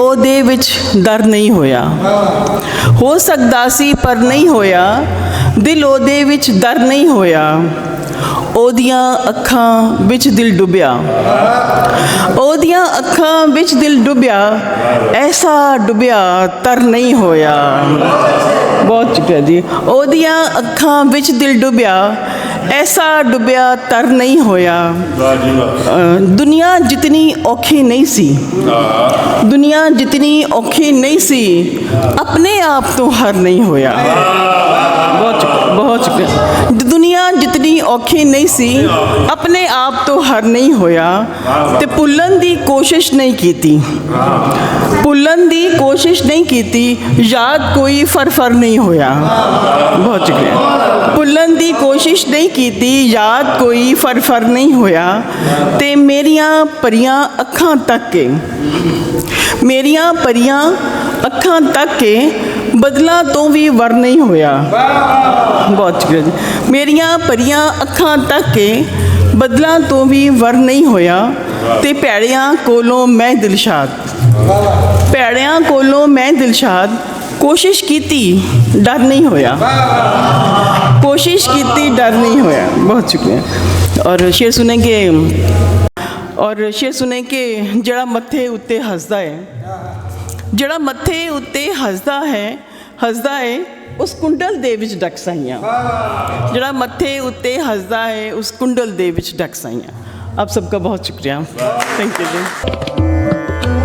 ਉਹਦੇ ਵਿੱਚ ਡਰ ਨਹੀਂ ਹੋਇਆ। ਹੋ ਸਕਦਾ ਸੀ ਪਰ ਨਹੀਂ ਹੋਇਆ, ਦਿਲ ਉਹਦੇ ਵਿੱਚ ਡਰ ਨਹੀਂ ਹੋਇਆ। ਉਹਦੀਆਂ ਅੱਖਾਂ ਵਿੱਚ ਦਿਲ ਡੁੱਬਿਆ, ਉਹਦੀਆਂ ਅੱਖਾਂ ਵਿੱਚ ਦਿਲ ਡੁੱਬਿਆ, ਐਸਾ ਡੁੱਬਿਆ ਤਰ ਨਹੀਂ ਹੋਇਆ। ਬਹੁਤ ਸ਼ੁਕਰੀਆ ਜੀ। ਉਹਦੀਆਂ ਅੱਖਾਂ ਵਿੱਚ ਦਿਲ ਡੁੱਬਿਆ, ਐਸਾ ਡੁੱਬਿਆ ਤਰ ਨਹੀਂ ਹੋਇਆ। ਦੁਨੀਆ ਜਿਤਨੀ ਔਖੀ ਨਹੀਂ ਸੀ, ਦੁਨੀਆ ਜਿਤਨੀ ਔਖੀ ਨਹੀਂ ਸੀ, ਆਪਣੇ ਆਪ ਤੋਂ ਹਰ ਨਹੀਂ ਹੋਇਆ। ਬਹੁਤ ਸ਼ੁਕਰੀਆ, ਬਹੁਤ ਸ਼ੁਕਰੀਆ। ਦੁਨੀਆ ਜਿਤਨੀ ਔਖੀ ਨਹੀਂ ਸੀ, ਆਪਣੇ ਆਪ ਤੋਂ ਹਰ ਨਹੀਂ ਹੋਇਆ। ਤੇ ਭੁੱਲਣ ਦੀ ਕੋਸ਼ਿਸ਼ ਨਹੀਂ ਕੀਤੀ, ਭੁੱਲਣ ਦੀ ਕੋਸ਼ਿਸ਼ ਨਹੀਂ ਕੀਤੀ, ਯਾਦ ਕੋਈ ਫਰ ਨਹੀਂ ਹੋਇਆ। ਬਹੁਤ ਸ਼ੁਕਰੀਆ। ਭੁੱਲਣ ਦੀ ਕੋਸ਼ਿਸ਼ ਨਹੀਂ ਕੀਤੀ, ਯਾਦ ਕੋਈ ਫਰ ਨਹੀਂ ਹੋਇਆ। ਤੇ ਮੇਰੀਆਂ ਭਰੀਆਂ ਅੱਖਾਂ ਤੱਕ ਕੇ, ਮੇਰੀਆਂ ਭਰੀਆਂ ਅੱਖਾਂ ਤੱਕ ਕੇ ਬਦਲਾਂ ਤੋਂ ਵੀ ਵਰ ਨਹੀਂ ਹੋਇਆ। ਬਹੁਤ ਸ਼ੁਕਰੀਆ ਜੀ। ਮੇਰੀਆਂ ਭਰੀਆਂ ਅੱਖਾਂ ਤੱਕ ਕੇ ਬਦਲਾਂ ਤੋਂ ਵੀ ਵਰ ਨਹੀਂ ਹੋਇਆ। ਤੇ ਭੈੜਿਆਂ ਕੋਲੋਂ ਮੈਂ ਦਿਲਸ਼ਾਦ, ਭੈੜਿਆਂ ਕੋਲੋਂ ਮੈਂ ਦਿਲਸ਼ਾਦ, ਕੋਸ਼ਿਸ਼ ਕੀਤੀ ਡਰ ਨਹੀਂ ਹੋਇਆ, ਕੋਸ਼ਿਸ਼ ਕੀਤੀ ਡਰ नहीं होया। बहुत शुक्रिया। और शेर सुनेंगे, और शेर सुनेंगे जड़ा मत्थे उत्ते हसदा है, जड़ा मत्थे उत्ते हसदा है उस कुंडल दे विच डक साइयां, जड़ा मत्थे उत्ते हसदा है उस कुंडल दे विच डक साइयां। आप सबका बहुत शुक्रिया। Thank you ji.